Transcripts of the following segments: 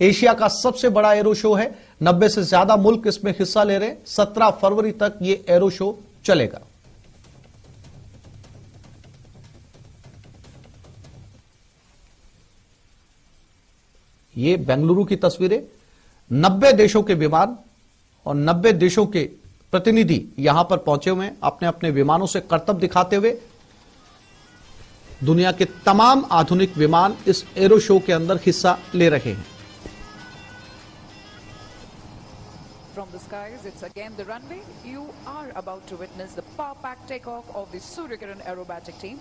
Asia का सबसे बड़ा एरो शो है। 90 से ज्यादा मुल्क इसमें हिस्सा ले रहे हैं। 17 फरवरी तक ये एरो शो चलेगा। ये बेंगलुरु की तस्वीरें। 90 देशों के विमान और 90 देशों के प्रतिनिधि यहां पर पहुंचे हुए हैं, अपने अपने विमानों से करतब दिखाते हुए। दुनिया के तमाम आधुनिक विमान इस एरो शो के अंदर हिस्सा ले रहे हैं। From the skies, it's again the runway. You are about to witness the power-packed takeoff of the Surya Kiran aerobatic team.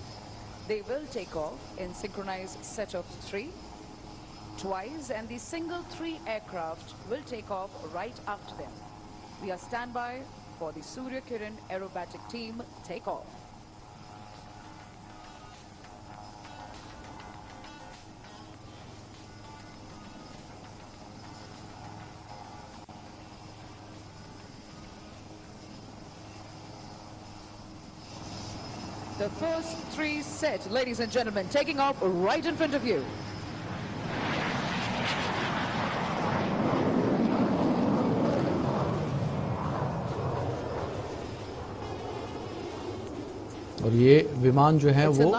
They will take off in synchronized set of 3 twice, and the single 3 aircraft will take off right after them. We are standby for the Surya Kiran aerobatic team takeoff. The first 3 set, ladies and gentlemen, taking off right in front of you. और ये विमान जो है वो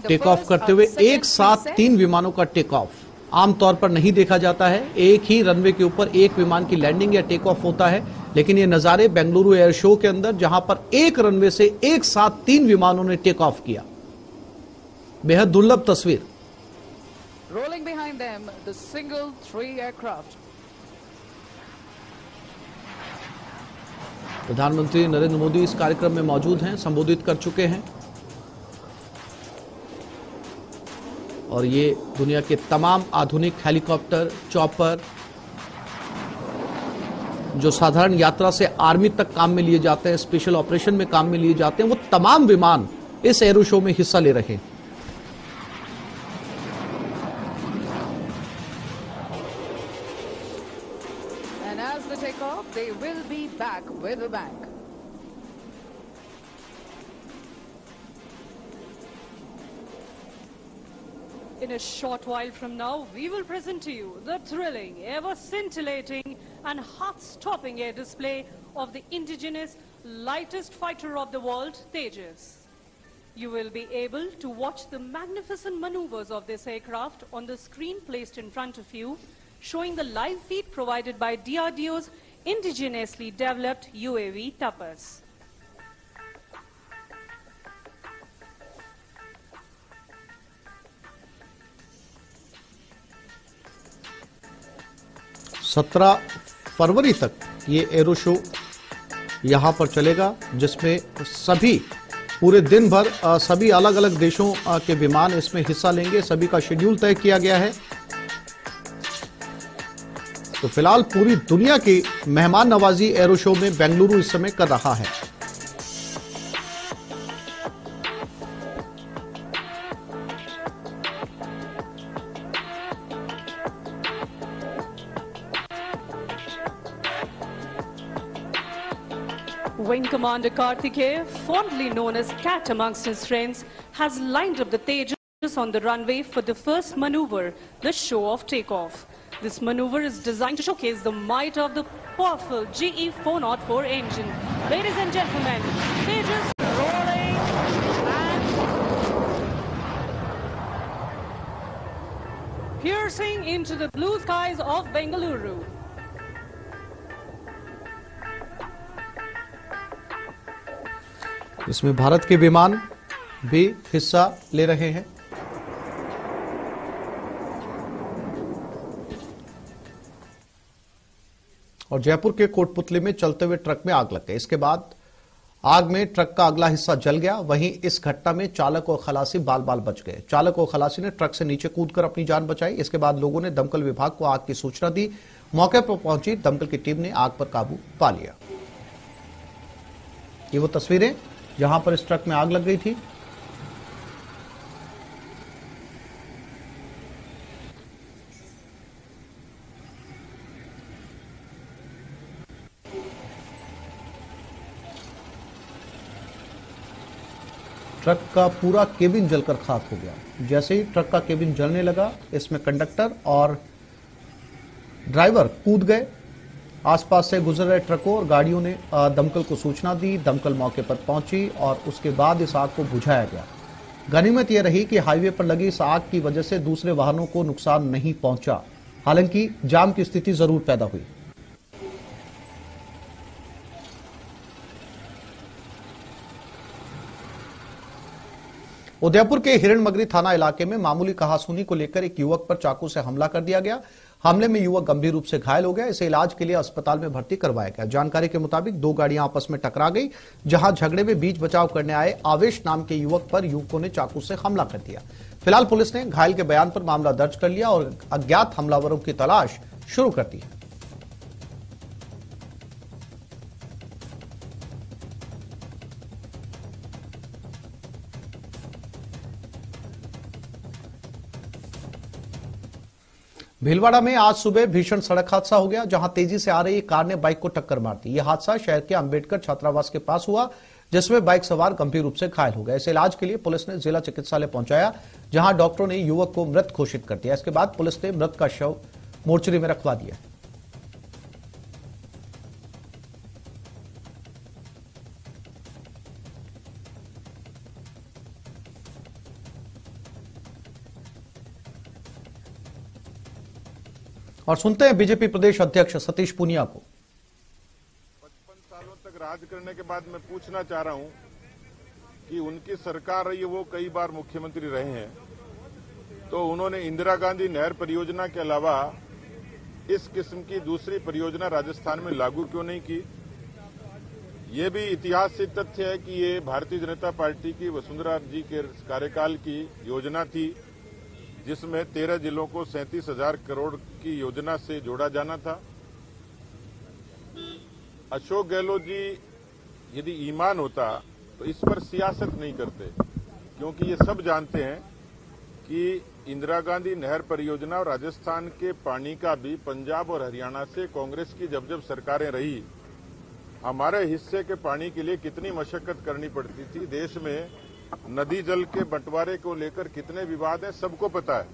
take off करते हुए एक साथ 3 विमानों का टेक ऑफ आमतौर पर नहीं देखा जाता है। एक ही रनवे के ऊपर एक विमान की लैंडिंग या टेक ऑफ होता है, लेकिन ये नजारे बेंगलुरु एयर शो के अंदर जहां पर एक रनवे से एक साथ 3 विमानों ने टेक ऑफ किया, बेहद दुर्लभ तस्वीर। Rolling behind them, the single 3 aircraft. प्रधानमंत्री नरेंद्र मोदी इस कार्यक्रम में मौजूद हैं, संबोधित कर चुके हैं और ये दुनिया के तमाम आधुनिक हेलीकॉप्टर, चॉपर, जो साधारण यात्रा से आर्मी तक काम में लिए जाते हैं, स्पेशल ऑपरेशन में काम में लिए जाते हैं, वो तमाम विमान इस एरो शो में हिस्सा ले रहे हैं। And as they take off, they will be back with a bang. In a short while from now, we will present to you the thrilling, ever-scintillating and heart-stopping air display of the indigenous lightest fighter of the world, Tejas. You will be able to watch the magnificent maneuvers of this aircraft on the screen placed in front of you, showing the live feed provided by DRDO's indigenously developed UAV Tapas. सत्रह फरवरी तक ये arrow show यहाँ पर चलेगा, जिसमें सभी पूरे दिन भर सभी अलग अलग देशों के विमान इसमें हिस्सा लेंगे। सभी का शेड्यूल तय किया गया है। तो फिलहाल पूरी दुनिया की मेहमान नवाजी एरो शो में बेंगलुरु इस समय कर रहा है। Wing Commander Karthikeya, fondly known as Cat amongst his friends, has lined up the Tejas on the runway for the first maneuver, the show of takeoff. This maneuver is designed to showcase the might of the powerful GE 404 engine. Ladies and gentlemen, Tejas rolling and piercing into the blue skies of Bengaluru. इसमें भारत के विमान भी हिस्सा ले रहे हैं। और जयपुर के कोटपुतली में चलते हुए ट्रक में आग लग गई। इसके बाद आग में ट्रक का अगला हिस्सा जल गया। वहीं इस घटना में चालक और खलासी बाल बाल बच गए। चालक और खलासी ने ट्रक से नीचे कूदकर अपनी जान बचाई। इसके बाद लोगों ने दमकल विभाग को आग की सूचना दी। मौके पर पहुंची दमकल की टीम ने आग पर काबू पा लिया। ये वो तस्वीरें जहां पर इस ट्रक में आग लग गई थी। ट्रक का पूरा केबिन जलकर खाक हो गया। जैसे ही ट्रक का केबिन जलने लगा, इसमें कंडक्टर और ड्राइवर कूद गए। आसपास से गुजर रहे ट्रकों और गाड़ियों ने दमकल को सूचना दी। दमकल मौके पर पहुंची और उसके बाद इस आग को बुझाया गया। गनीमत यह रही कि हाईवे पर लगी इस आग की वजह से दूसरे वाहनों को नुकसान नहीं पहुंचा। हालांकि जाम की स्थिति जरूर पैदा हुई। उदयपुर के हिरणमगरी थाना इलाके में मामूली कहासुनी को लेकर एक युवक पर चाकू से हमला कर दिया गया। हमले में युवक गंभीर रूप से घायल हो गया। इसे इलाज के लिए अस्पताल में भर्ती करवाया गया। जानकारी के मुताबिक दो गाड़ियां आपस में टकरा गई, जहां झगड़े में बीच बचाव करने आए आवेश नाम के युवक पर युवकों ने चाकू से हमला कर दिया। फिलहाल पुलिस ने घायल के बयान पर मामला दर्ज कर लिया और अज्ञात हमलावरों की तलाश शुरू कर दी है। भीलवाड़ा में आज सुबह भीषण सड़क हादसा हो गया, जहां तेजी से आ रही कार ने बाइक को टक्कर मार दी। यह हादसा शहर के अंबेडकर छात्रावास के पास हुआ, जिसमें बाइक सवार गंभीर रूप से घायल हो गए। इसे इलाज के लिए पुलिस ने जिला चिकित्सालय पहुंचाया, जहां डॉक्टरों ने युवक को मृत घोषित कर दिया। इसके बाद पुलिस ने मृत का शव मोर्चरी में रखवा दिया। और सुनते हैं बीजेपी प्रदेश अध्यक्ष सतीश पूनिया को। 55 सालों तक राज करने के बाद मैं पूछना चाह रहा हूं कि उनकी सरकार रही है, वो कई बार मुख्यमंत्री रहे हैं, तो उन्होंने इंदिरा गांधी नहर परियोजना के अलावा इस किस्म की दूसरी परियोजना राजस्थान में लागू क्यों नहीं की? ये भी इतिहास से तथ्य है कि ये भारतीय जनता पार्टी की वसुंधरा जी के कार्यकाल की योजना थी, जिसमें 13 जिलों को 37,000 करोड़ की योजना से जोड़ा जाना था। अशोक गहलोत जी यदि ईमान होता तो इस पर सियासत नहीं करते, क्योंकि ये सब जानते हैं कि इंदिरा गांधी नहर परियोजना और राजस्थान के पानी का भी पंजाब और हरियाणा से कांग्रेस की जब जब सरकारें रही, हमारे हिस्से के पानी के लिए कितनी मशक्कत करनी पड़ती थी। देश में नदी जल के बंटवारे को लेकर कितने विवाद हैं, सबको पता है।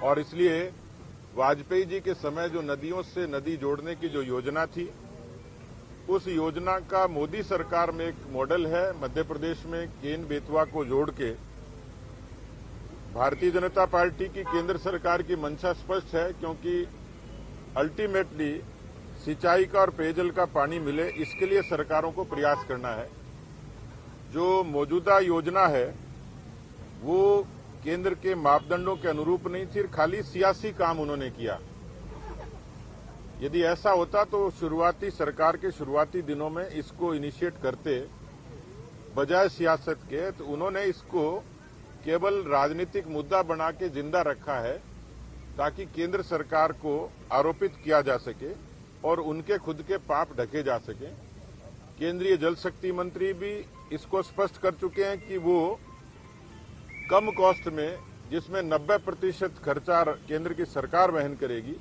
और इसलिए वाजपेयी जी के समय जो नदियों से नदी जोड़ने की जो योजना थी, उस योजना का मोदी सरकार में एक मॉडल है। मध्य प्रदेश में केन बेतवा को जोड़ के भारतीय जनता पार्टी की केंद्र सरकार की मंशा स्पष्ट है, क्योंकि अल्टीमेटली सिंचाई का और पेयजल का पानी मिले, इसके लिए सरकारों को प्रयास करना है। जो मौजूदा योजना है वो केंद्र के मापदंडों के अनुरूप नहीं थी, खाली सियासी काम उन्होंने किया। यदि ऐसा होता तो शुरुआती सरकार के शुरुआती दिनों में इसको इनिशिएट करते बजाय सियासत के, तो उन्होंने इसको केवल राजनीतिक मुद्दा बना के जिंदा रखा है, ताकि केंद्र सरकार को आरोपित किया जा सके और उनके खुद के पाप ढके जा सके। केंद्रीय जल शक्ति मंत्री भी इसको स्पष्ट कर चुके हैं कि वो कम कॉस्ट में, जिसमें 90% खर्चा केंद्र की सरकार वहन करेगी,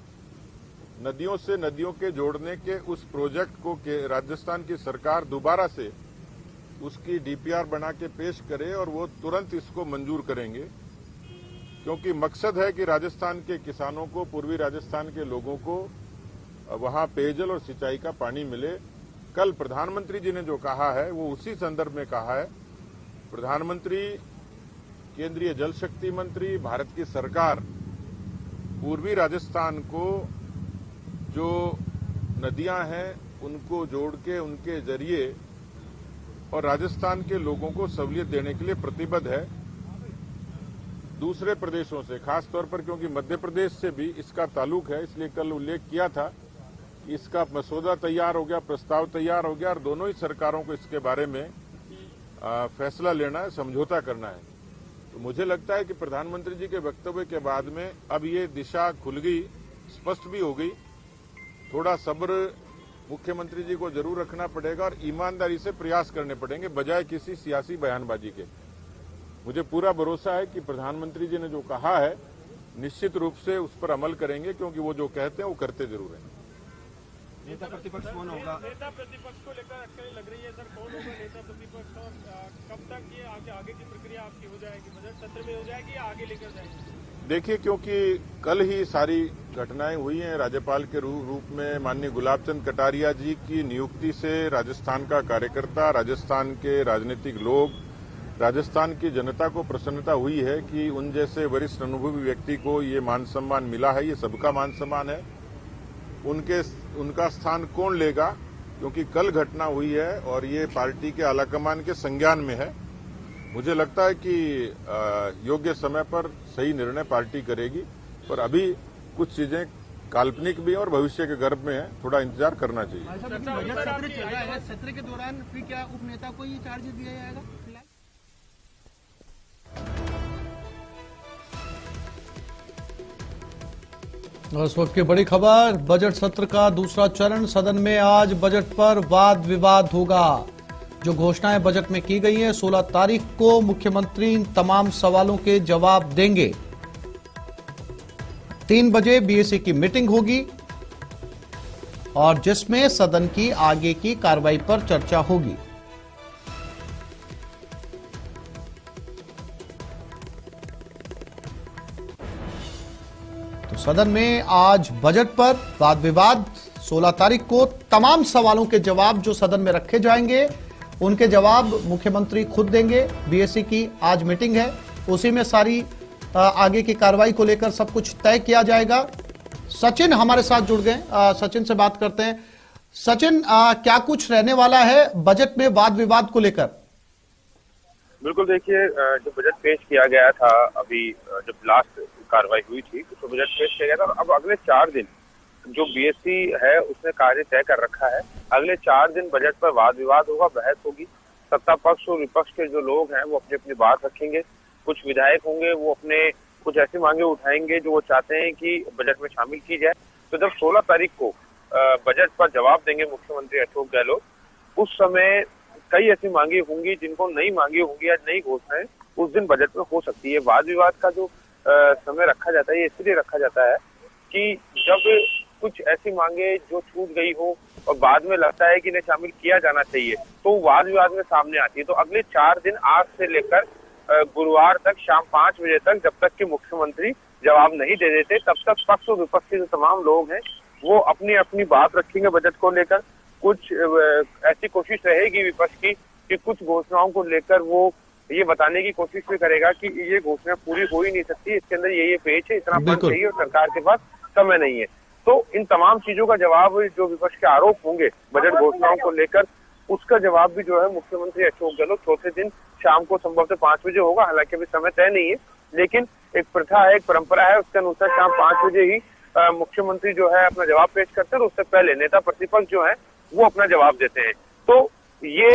नदियों से नदियों के जोड़ने के उस प्रोजेक्ट को राजस्थान की सरकार दोबारा से उसकी डीपीआर बना के पेश करे और वो तुरंत इसको मंजूर करेंगे, क्योंकि मकसद है कि राजस्थान के किसानों को, पूर्वी राजस्थान के लोगों को वहां पेयजल और सिंचाई का पानी मिले। कल प्रधानमंत्री जी ने जो कहा है वो उसी संदर्भ में कहा है। प्रधानमंत्री, केंद्रीय जल शक्ति मंत्री, भारत की सरकार पूर्वी राजस्थान को जो नदियां हैं उनको जोड़ के उनके जरिए और राजस्थान के लोगों को सहूलियत देने के लिए प्रतिबद्ध है। दूसरे प्रदेशों से खासतौर पर, क्योंकि मध्य प्रदेश से भी इसका ताल्लुक है, इसलिए कल उल्लेख किया था। इसका मसौदा तैयार हो गया, प्रस्ताव तैयार हो गया और दोनों ही सरकारों को इसके बारे में फैसला लेना है, समझौता करना है। तो मुझे लगता है कि प्रधानमंत्री जी के वक्तव्य के बाद में अब ये दिशा खुल गई, स्पष्ट भी हो गई। थोड़ा सब्र मुख्यमंत्री जी को जरूर रखना पड़ेगा और ईमानदारी से प्रयास करने पड़ेंगे, बजाय किसी सियासी बयानबाजी के। मुझे पूरा भरोसा है कि प्रधानमंत्री जी ने जो कहा है निश्चित रूप से उस पर अमल करेंगे, क्योंकि वो जो कहते हैं वो करते जरूर हैं। नेता प्रतिपक्ष कौन होगा? नेता प्रतिपक्ष को लेकर अटकलें लग रही है सर, कौन होगा नेता प्रतिपक्ष और कब तक ये आगे की प्रक्रिया आपकी हो जाएगी, बजट सत्र में हो जाएगी या आगे लेकर जाएंगे? देखिए, क्योंकि कल ही सारी घटनाएं हुई हैं, राज्यपाल के रूप में माननीय गुलाब चंद कटारिया जी की नियुक्ति से राजस्थान का कार्यकर्ता, राजस्थान के राजनीतिक लोग, राजस्थान की जनता को प्रसन्नता हुई है कि उन जैसे वरिष्ठ अनुभवी व्यक्ति को ये मान सम्मान मिला है। ये सबका मान सम्मान है। उनका स्थान कौन लेगा, क्योंकि कल घटना हुई है और ये पार्टी के आलाकमान के संज्ञान में है। मुझे लगता है कि योग्य समय पर सही निर्णय पार्टी करेगी, पर अभी कुछ चीजें काल्पनिक भी और भविष्य के गर्भ में है, थोड़ा इंतजार करना चाहिए। बजट सत्र चल रहा है, सत्र के दौरान फिर क्या उपनेता को ये चार्ज दिया जाएगा? इस वक्त की बड़ी खबर, बजट सत्र का दूसरा चरण। सदन में आज बजट पर वाद विवाद होगा। जो घोषणाएं बजट में की गई हैं, 16 तारीख को मुख्यमंत्री इन तमाम सवालों के जवाब देंगे। 3 बजे बीएससी की मीटिंग होगी और जिसमें सदन की आगे की कार्रवाई पर चर्चा होगी। तो सदन में आज बजट पर वाद विवाद, 16 तारीख को तमाम सवालों के जवाब जो सदन में रखे जाएंगे उनके जवाब मुख्यमंत्री खुद देंगे। बीएससी की आज मीटिंग है, उसी में सारी आगे की कार्रवाई को लेकर सब कुछ तय किया जाएगा। सचिन हमारे साथ जुड़ गए, सचिन से बात करते हैं। सचिन, क्या कुछ रहने वाला है बजट में वाद विवाद को लेकर? बिल्कुल, देखिए, जो बजट पेश किया गया था अभी, जब लास्ट कार्रवाई हुई थी तो बजट पेश किया गया था। अब अगले 4 दिन जो बीएससी है उसने कार्य तय कर रखा है। अगले 4 दिन बजट पर वाद विवाद होगा, बहस होगी। सत्ता पक्ष और विपक्ष के जो लोग हैं वो अपनी अपनी बात रखेंगे। कुछ विधायक होंगे वो अपने कुछ ऐसी मांगे उठाएंगे जो वो चाहते हैं कि बजट में शामिल की जाए। तो जब 16 तारीख को बजट पर जवाब देंगे मुख्यमंत्री अशोक गहलोत, उस समय कई ऐसी मांगे होंगी जिनको नई मांगे होंगी या नई घोषणाएं उस दिन बजट में हो सकती है। वाद विवाद का जो समय रखा जाता है, ये इसलिए रखा जाता है कि जब कुछ ऐसी मांगे जो छूट गई हो और बाद में लगता है कि इन्हें शामिल किया जाना चाहिए, तो वाद विवाद में सामने आती है। तो अगले 4 दिन आज से लेकर गुरुवार तक शाम 5 बजे तक, जब तक कि मुख्यमंत्री जवाब नहीं दे देते, तब तक पक्ष और विपक्ष के जो तमाम लोग हैं वो अपनी अपनी बात रखेंगे बजट को लेकर। कुछ ऐसी कोशिश रहेगी विपक्ष की कि कुछ घोषणाओं को लेकर वो ये बताने की कोशिश भी करेगा कि ये घोषणा पूरी हो ही नहीं सकती, इसके अंदर ये पेच है, इतना फंड चाहिए और सरकार के पास समय नहीं है। तो इन तमाम चीजों का जवाब, जो विपक्ष के आरोप होंगे बजट घोषणाओं को लेकर, उसका जवाब भी जो है मुख्यमंत्री अशोक गहलोत चौथे दिन शाम को संभवतः 5 बजे होगा। हालांकि अभी समय तय नहीं है, लेकिन एक प्रथा है, एक परंपरा है, उसके अनुसार शाम 5 बजे ही मुख्यमंत्री जो है अपना जवाब पेश करते हैं और उससे पहले नेता प्रतिपक्ष जो है वो अपना जवाब देते हैं। तो ये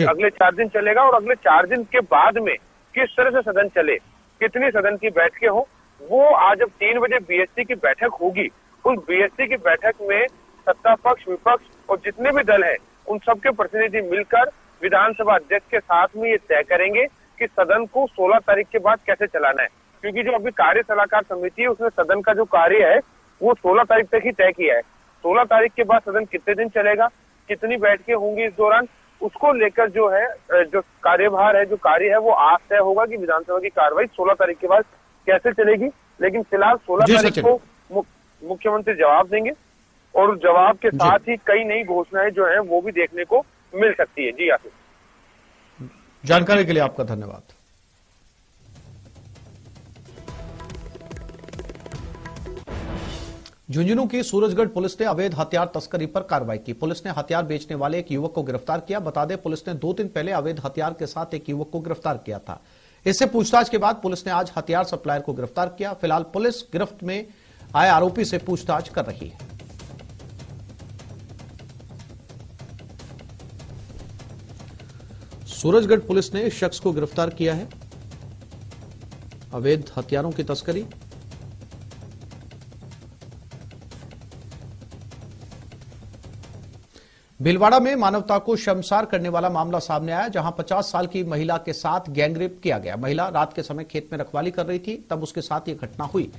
अगले 4 दिन चलेगा और अगले 4 दिन के बाद में किस तरह से सदन चले, कितनी सदन की बैठकें हो, वो आज अब 3 बजे बीएससी की बैठक होगी। उस बीएससी की बैठक में सत्ता पक्ष, विपक्ष और जितने भी दल हैं उन सबके प्रतिनिधि मिलकर विधानसभा अध्यक्ष के साथ में ये तय करेंगे कि सदन को 16 तारीख के बाद कैसे चलाना है। क्योंकि जो अभी कार्य सलाहकार समिति है उसने सदन का जो कार्य है वो 16 तारीख तक ही तय किया है। 16 तारीख के बाद सदन कितने दिन चलेगा, कितनी बैठकें होंगी इस दौरान, उसको लेकर जो है जो कार्यभार है, जो कार्य है, वो आज तय होगा कि विधानसभा की कार्रवाई 16 तारीख के बाद कैसे चलेगी। लेकिन फिलहाल 16 तारीख को मुख्यमंत्री जवाब देंगे और जवाब के साथ ही कई नई घोषणाएं जो हैं वो भी देखने को मिल सकती है। जी आसिफ, जानकारी के लिए आपका धन्यवाद। झुंझुनू की सूरजगढ़ पुलिस ने अवैध हथियार तस्करी पर कार्रवाई की। पुलिस ने हथियार बेचने वाले एक युवक को गिरफ्तार किया। बता दें, पुलिस ने 2 दिन पहले अवैध हथियार के साथ एक युवक को गिरफ्तार किया था। इससे पूछताछ के बाद पुलिस ने आज हथियार सप्लायर को गिरफ्तार किया। फिलहाल पुलिस गिरफ्त में आए आरोपी से पूछताछ कर रही है। सूरजगढ़ पुलिस ने इस शख्स को गिरफ्तार किया है। अवैध हथियारों की तस्करी, भीलवाड़ा में मानवता को शर्मसार करने वाला मामला सामने आया, जहां 50 साल की महिला के साथ गैंगरेप किया गया। महिला रात के समय खेत में रखवाली कर रही थी, तब उसके साथ ये घटना हुई।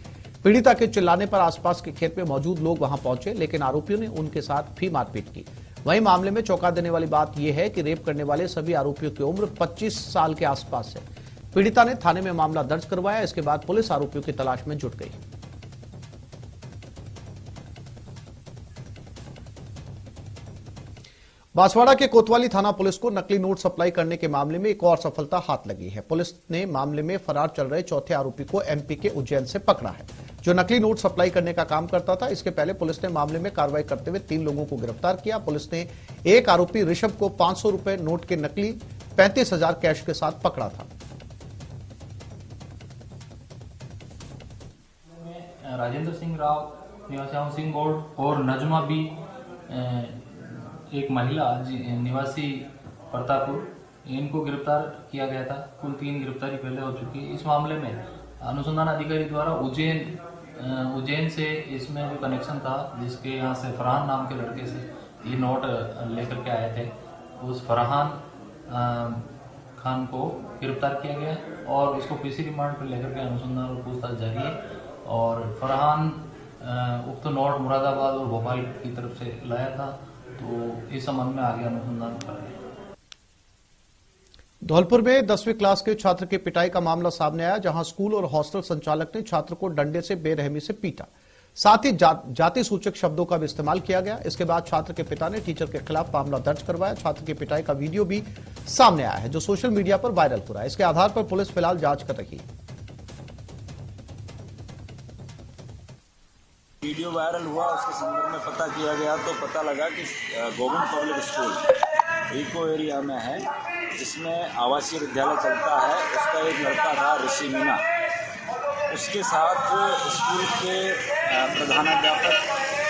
पीड़िता के चिल्लाने पर आसपास के खेत में मौजूद लोग वहां पहुंचे, लेकिन आरोपियों ने उनके साथ भी मारपीट की। वहीं मामले में चौंका देने वाली बात यह है कि रेप करने वाले सभी आरोपियों की उम्र 25 साल के आसपास है। पीड़िता ने थाने में मामला दर्ज करवाया। इसके बाद पुलिस आरोपियों की तलाश में जुट गई। बांसवाड़ा के कोतवाली थाना पुलिस को नकली नोट सप्लाई करने के मामले में एक और सफलता हाथ लगी है। पुलिस ने मामले में फरार चल रहे चौथे आरोपी को एमपी के उज्जैन से पकड़ा है, जो नकली नोट सप्लाई करने का काम करता था। इसके पहले पुलिस ने मामले में कार्रवाई करते हुए 3 लोगों को गिरफ्तार किया। पुलिस ने एक आरोपी ऋषभ को 500 रुपए नोट के नकली 35,000 कैश के साथ पकड़ा था। राजेंद्र सिंह राव निवासी हाउसिंग बोर्ड और नजमा बी एक महिला निवासी प्रतापपुर, इनको गिरफ्तार किया गया था। कुल 3 गिरफ्तारी पहले हो चुकी है। इस मामले में अनुसंधान अधिकारी द्वारा उज्जैन से इसमें जो कनेक्शन था, जिसके यहाँ से फरहान नाम के लड़के से ये नोट लेकर के आए थे, उस फरहान खान को गिरफ्तार किया गया और उसको पीसी रिमांड पर लेकर के अनुसंधान और पूछताछ जारी है। और फरहान उक्त नोट मुरादाबाद और भोपाल की तरफ से लाया था, तो इस संबंध में आगे अनुसंधान कर रहे हैं। धौलपुर में 10वीं क्लास के छात्र की पिटाई का मामला सामने आया, जहां स्कूल और हॉस्टल संचालक ने छात्र को डंडे से बेरहमी से पीटा, साथ ही जाति सूचक शब्दों का भी इस्तेमाल किया गया। इसके बाद छात्र के पिता ने टीचर के खिलाफ मामला दर्ज करवाया। छात्र की पिटाई का वीडियो भी सामने आया है, जो सोशल मीडिया पर वायरल हो रहा है। इसके आधार पर पुलिस फिलहाल जांच कर रही है। वीडियो वायरल हुआ, उसके संदर्भ में पता किया गया तो पता लगा कि Govind public school eco area में है, जिसमें आवासीय विद्यालय चलता है। उसका एक लड़का था ऋषि मीना, उसके साथ स्कूल के प्रधानाध्यापक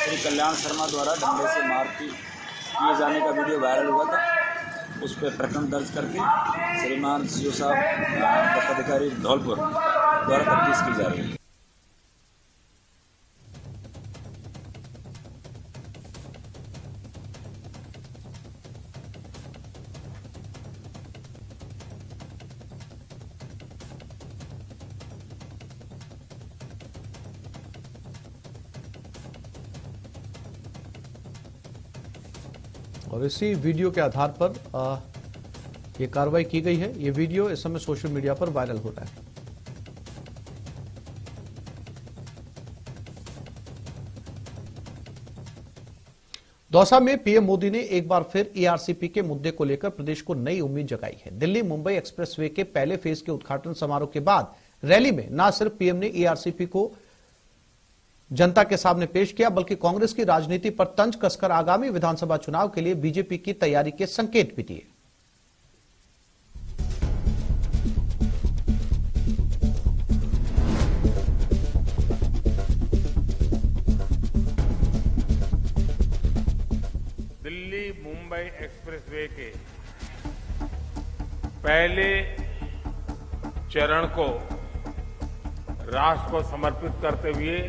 श्री कल्याण शर्मा द्वारा डंडे से मारपीट किए जाने का वीडियो वायरल हुआ था। उस पर प्रकरण दर्ज करके श्रीमान सीओ साहब दत्ताधिकारी धौलपुर द्वारा तफ्तीश की जा रही है। और इसी वीडियो के आधार पर ये कार्रवाई की गई है। ये वीडियो इस समय सोशल मीडिया पर वायरल हो रहा है। दौसा में पीएम मोदी ने एक बार फिर ईआरसीपी के मुद्दे को लेकर प्रदेश को नई उम्मीद जगाई है। दिल्ली मुंबई एक्सप्रेसवे के पहले फेज के उद्घाटन समारोह के बाद रैली में न सिर्फ पीएम ने ईआरसीपी को जनता के सामने पेश किया, बल्कि कांग्रेस की राजनीति पर तंज कसकर आगामी विधानसभा चुनाव के लिए बीजेपी की तैयारी के संकेत भी दिए। दिल्ली मुंबई एक्सप्रेसवे के पहले चरण को राष्ट्र को समर्पित करते हुए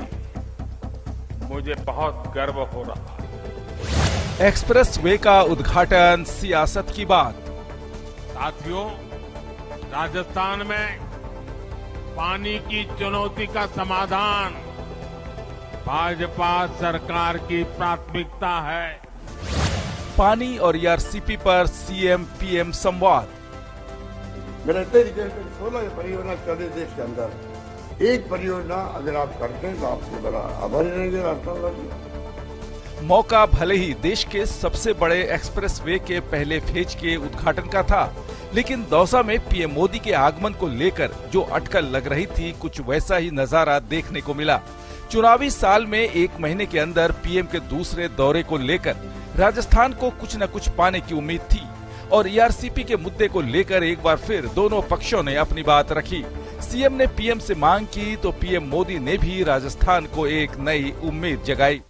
मुझे बहुत गर्व हो रहा है। एक्सप्रेस वे का उद्घाटन सियासत की बात। साथियों, राजस्थान में पानी की चुनौती का समाधान भाजपा सरकार की प्राथमिकता है। पानी और ईआरसीपी पर सीएम पीएम संवाद। मेरे 16 परियोजना चले देश के अंदर, एक परियोजना अगर आप करते हैं तो आपसे बड़ा आभारी रहेंगे राष्ट्रवादी। मौका भले ही देश के सबसे बड़े एक्सप्रेस वे के पहले फेज के उद्घाटन का था, लेकिन दौसा में पीएम मोदी के आगमन को लेकर जो अटकल लग रही थी, कुछ वैसा ही नजारा देखने को मिला। चुनावी साल में 1 महीने के अंदर पीएम के दूसरे दौरे को लेकर राजस्थान को कुछ न कुछ पाने की उम्मीद थी और ईआरसीपी के मुद्दे को लेकर एक बार फिर दोनों पक्षों ने अपनी बात रखी। सीएम ने पीएम से मांग की तो पीएम मोदी ने भी राजस्थान को एक नई उम्मीद जगाई।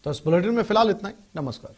तो इस बुलेटिन में फिलहाल इतना ही। नमस्कार।